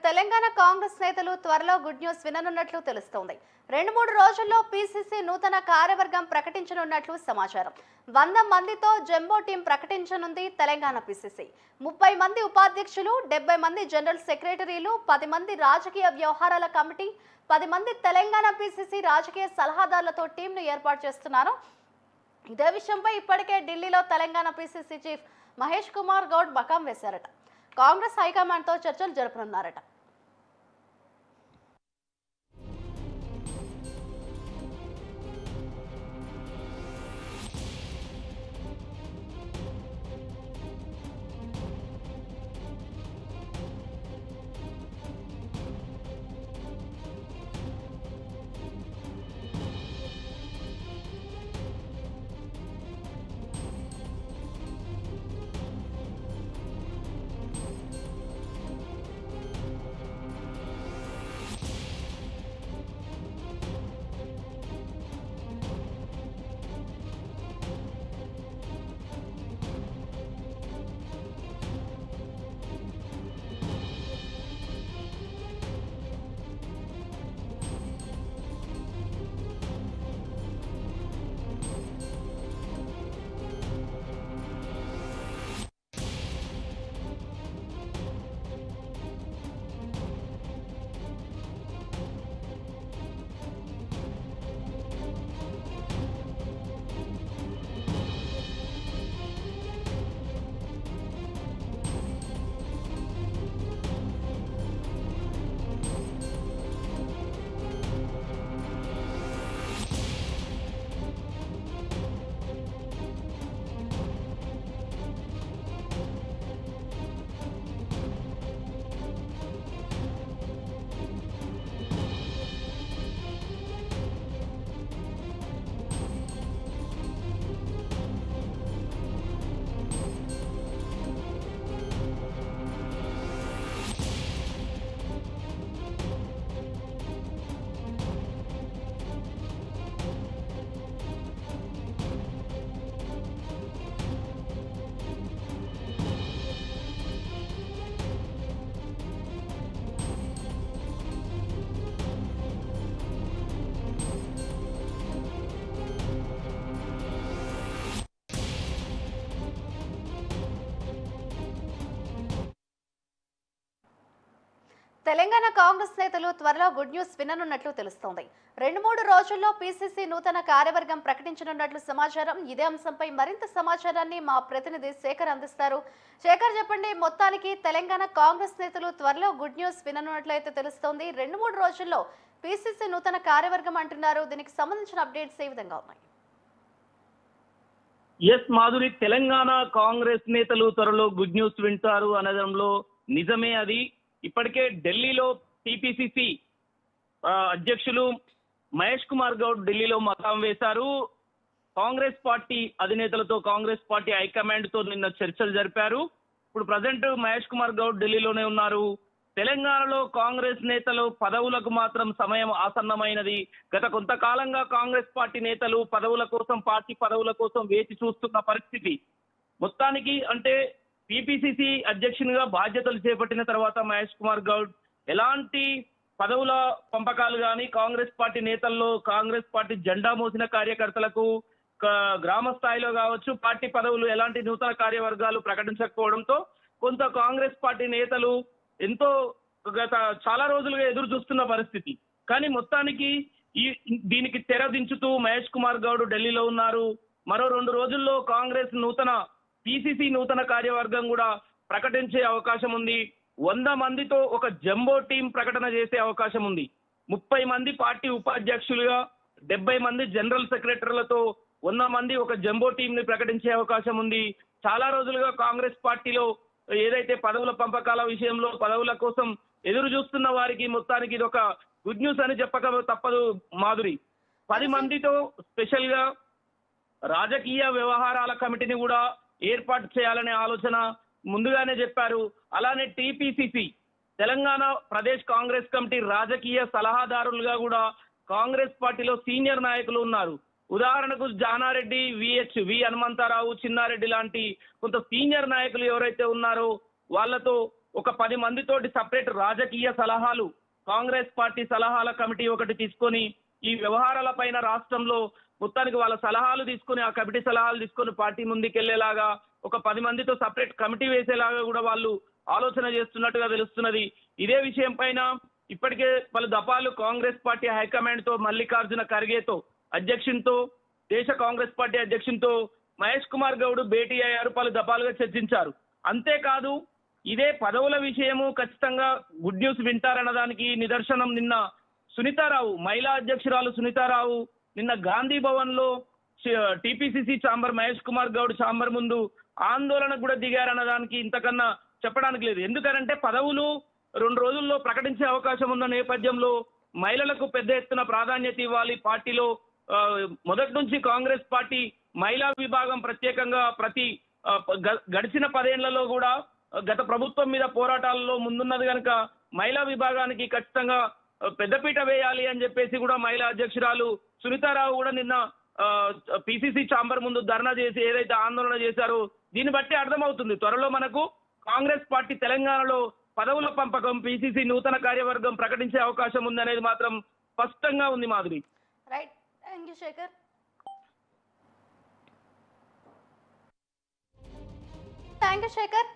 తెలంగాణ కాంగ్రెస్ నేతలు త్వరలో good news విననున్నట్లు తెలుస్తోంది. 2-3 రోజుల్లో పీసీసీ నూతన కార్యవర్గం ప్రకటించనున్నట్లు సమాచారం. 100 మందితో జంబో టీం ప్రకటించనుంది తెలంగాణ పీసీసీ. 30 మంది ఉపాధ్యక్షులు, 70 మంది జనరల్ సెక్రటరీలు, 10 మంది రాజకీయ వ్యవహారాల కమిటీ, 10 మంది తెలంగాణ పీసీసీ రాజకీయ సలహాదారులతో టీంను ఏర్పాటు చేస్తున్నారు. ఇదే విషయంపై ఇప్పటికే ఢిల్లీలో తెలంగాణ పీసీసీ చీఫ్ మహేష్ కుమార్ గౌడ్ మకాం వేశారట. కాంగ్రెస్ హైకమాండ్తో చర్చలు జరుపనున్నారట. తెలంగాణ కాంగ్రెస్ నేతలు త్వరలో గుడ్ న్యూస్ విననున్నట్లు తెలుస్తోంది. 2-3 రోజుల్లో పీసీసీ నూతన కార్యవర్గం ప్రకటించనున్నట్లు సమాచారం. ఇదే అంశంపై మరింత సమాచారాన్ని మా ప్రతినిధి శేఖర్ అందిస్తారు. శేఖర్, చెప్పండి, మొత్తానికి తెలంగాణ కాంగ్రెస్ నేతలు త్వరలో గుడ్ న్యూస్ విననున్నట్లయితే తెలుస్తోంది. 2-3 రోజుల్లో పీసీసీ నూతన కార్యవర్గం అంటున్నారు. దీనికి సంబంధించిన అప్డేట్స్ ఏ విధంగా ఉన్నాయి? ఎస్ మాధురి, తెలంగాణ కాంగ్రెస్ నేతలు త్వరలో గుడ్ న్యూస్ వింటారు అనడంలో నిజమే. అది ఇప్పటికే ఢిల్లీలో టీపీసీసీ అధ్యక్షులు మహేష్ కుమార్ గౌడ్ ఢిల్లీలో మకాం వేశారు. కాంగ్రెస్ పార్టీ అధినేతలతో, కాంగ్రెస్ పార్టీ హైకమాండ్ తో నిన్న చర్చలు జరిపారు. ఇప్పుడు ప్రజెంట్ మహేష్ కుమార్ గౌడ్ ఢిల్లీలోనే ఉన్నారు. తెలంగాణలో కాంగ్రెస్ నేతలు పదవులకు మాత్రం సమయం ఆసన్నమైనది. గత కొంతకాలంగా కాంగ్రెస్ పార్టీ నేతలు పదవుల కోసం, పార్టీ పదవుల కోసం వేచి చూస్తున్న పరిస్థితి. మొత్తానికి అంటే టీపీసీసీ అధ్యక్షునిగా బాధ్యతలు చేపట్టిన తర్వాత మహేష్ కుమార్ గౌడ్ ఎలాంటి పదవుల పంపకాలు కానీ, కాంగ్రెస్ పార్టీ నేతల్లో కాంగ్రెస్ పార్టీ జెండా మోసిన కార్యకర్తలకు గ్రామ స్థాయిలో కావచ్చు పార్టీ పదవులు ఎలాంటి నూతన కార్యవర్గాలు ప్రకటించకపోవడంతో కొంత కాంగ్రెస్ పార్టీ నేతలు ఎంతో గత చాలా రోజులుగా ఎదురు చూస్తున్న పరిస్థితి. కానీ మొత్తానికి దీనికి తెర దించుతూ మహేష్ కుమార్ గౌడ్ ఢిల్లీలో ఉన్నారు. మరో 2 రోజుల్లో కాంగ్రెస్ పీసీసీ నూతన కార్యవర్గం కూడా ప్రకటించే అవకాశం ఉంది. 100 మందితో ఒక జంబో టీం ప్రకటన చేసే అవకాశం ఉంది. 30 మంది పార్టీ ఉపాధ్యక్షులుగా, 70 మంది జనరల్ సెక్రటరీలతో 100 మంది ఒక జంబో టీం ని ప్రకటించే అవకాశం ఉంది. చాలా రోజులుగా కాంగ్రెస్ పార్టీలో ఏదైతే పదవుల పంపకాల విషయంలో పదవుల కోసం ఎదురు చూస్తున్న వారికి మొత్తానికి ఇది ఒక గుడ్ న్యూస్ అని చెప్పక తప్పదు మాధురి. 10 మందితో స్పెషల్ గా రాజకీయ వ్యవహారాల కమిటీని కూడా ఏర్పాటు చేయాలనే ఆలోచన ముందుగానే చెప్పారు. అలానే టీపీసీసీ తెలంగాణ ప్రదేశ్ కాంగ్రెస్ కమిటీ రాజకీయ సలహాదారులుగా కూడా కాంగ్రెస్ పార్టీలో సీనియర్ నాయకులు ఉన్నారు. ఉదాహరణకు జానారెడ్డి, వి హనుమంతరావు, చిన్నారెడ్డి లాంటి కొంత సీనియర్ నాయకులు ఎవరైతే ఉన్నారో వాళ్ళతో ఒక 10 మందితోటి సపరేట్ రాజకీయ సలహాలు, కాంగ్రెస్ పార్టీ సలహాల కమిటీ ఒకటి తీసుకొని ఈ వ్యవహారాల పైన రాష్ట్రంలో మొత్తానికి వాళ్ళ సలహాలు తీసుకొని, ఆ కమిటీ సలహాలు తీసుకొని పార్టీ ముందుకెళ్లేలాగా ఒక 10 మందితో సపరేట్ కమిటీ వేసేలాగా కూడా వాళ్ళు ఆలోచన చేస్తున్నట్టుగా తెలుస్తున్నది. ఇదే విషయం పైన ఇప్పటికే పలు దఫాలు కాంగ్రెస్ పార్టీ హైకమాండ్ తో, మల్లికార్జున ఖర్గేతో అధ్యక్షునితో, దేశ కాంగ్రెస్ పార్టీ అధ్యక్షునితో మహేష్ కుమార్ గౌడ్ భేటీ అయ్యారు, పలు దఫాలుగా చర్చించారు. అంతేకాదు ఇదే పదవుల విషయము ఖచ్చితంగా గుడ్ న్యూస్ వింటారన్న దానికి నిదర్శనం నిన్న సునీతారావు, మహిళా అధ్యక్షురాలు సునీతారావు నిన్న గాంధీ భవన్ లో TPCC chamber Mahesh Kumar Goud chamber ముందు ఆందోళన కూడా దిగారన్న దానికి ఇంతకన్నా చెప్పడానికి లేదు. ఎందుకంటే పదవులు 2 రోజుల్లో ప్రకటించే అవకాశం ఉన్న నేపథ్యంలో మహిళలకు పెద్ద ఎత్తున ప్రాధాన్యత ఇవ్వాలి. పార్టీలో మొదటి నుంచి కాంగ్రెస్ పార్టీ మహిళా విభాగం ప్రత్యేకంగా గడిచిన 10 ఏళ్లలో కూడా గత ప్రభుత్వం మీద పోరాటాలలో ముందున్నది కనుక మహిళా విభాగానికి ఖచ్చితంగా పెద్దపీట వేయాలి అని చెప్పేసి కూడా మహిళా అధ్యక్షురాలు సునీతారావు కూడా నిన్న పిసిసి ఛాంబర్ ముందు ధర్నా చేసి ఏదైతే ఆందోళన చేశారో దీన్ని బట్టి అర్థమవుతుంది త్వరలో మనకు కాంగ్రెస్ పార్టీ తెలంగాణలో పదవుల పంపకం, పిసిసి నూతన కార్యవర్గం ప్రకటించే అవకాశం ఉందనేది మాత్రం స్పష్టంగా ఉంది. Madhuri, right, thank you Shekhar. Thank you Shekhar.